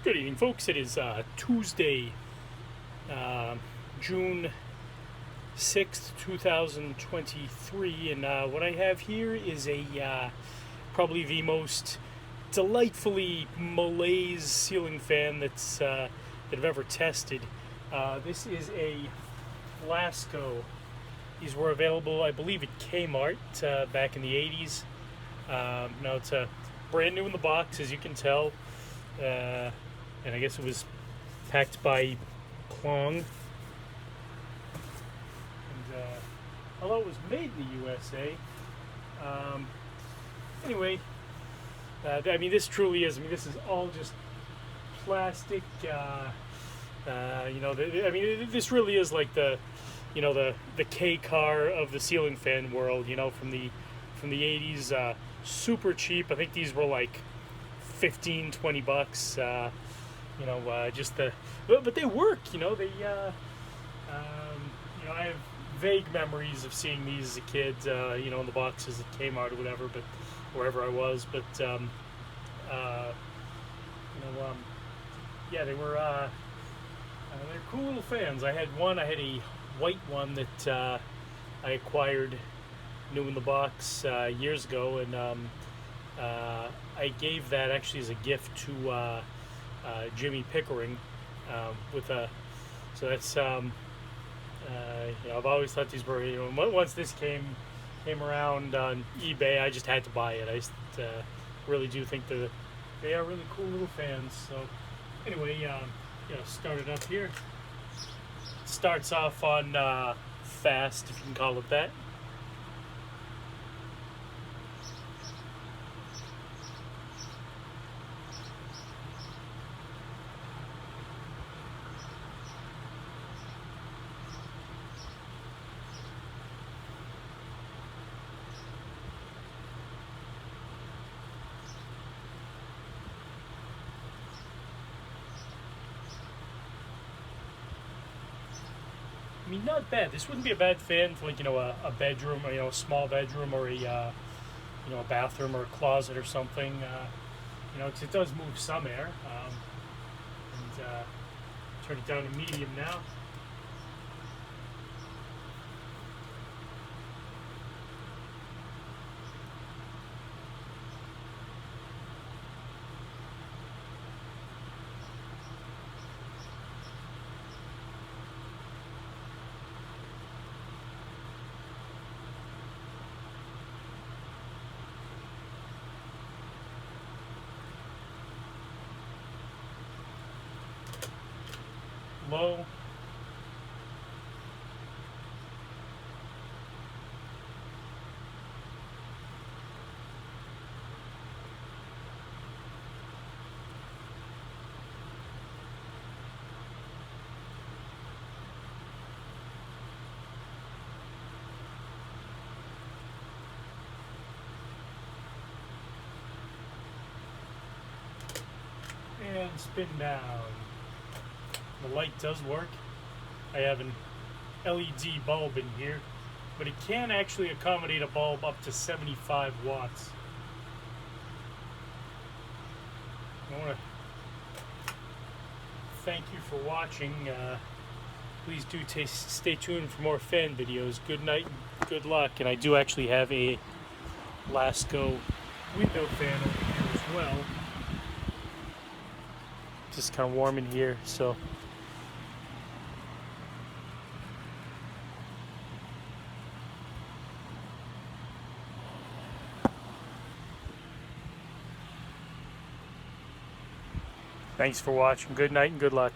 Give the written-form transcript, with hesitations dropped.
Good evening, folks. It is Tuesday, June 6th, 2023, and what I have here is probably the most delightfully malaise ceiling fan that I've ever tested. This is a Lasko. These were available, I believe, at Kmart back in the 80s. Now it's brand new in the box, as you can tell. And I guess it was packed by Klong. And although it was made in the USA, anyway, I mean, this truly is. I mean, this is all just plastic. This really is like the K car of the ceiling fan world. From the 80s, super cheap. I think these were like $15-20. But they work. I have vague memories of seeing these as a kid. In the boxes at Kmart or whatever, but wherever I was. But they were. They're cool little fans. I had a white one that I acquired new in the box years ago, and I gave that actually as a gift to Jimmy Pickering so that's I've always thought these were, once this came around on eBay, I just had to buy it. I just really do think that they are really cool little fans. So anyway, start it up here. Starts off on fast, if you can call it that. I mean, not bad. This wouldn't be a bad fan for a bedroom, or a small bedroom, or a bathroom or a closet or something. It does move some air. Turn it down to medium now. Low. And spin down. The light does work. I have an LED bulb in here, but it can actually accommodate a bulb up to 75 watts. I want to thank you for watching. Please do stay tuned for more fan videos. Good night and good luck. And I do actually have a Lasko window fan over here as well. Just kind of warm in here, so. Thanks for watching. Good night and good luck.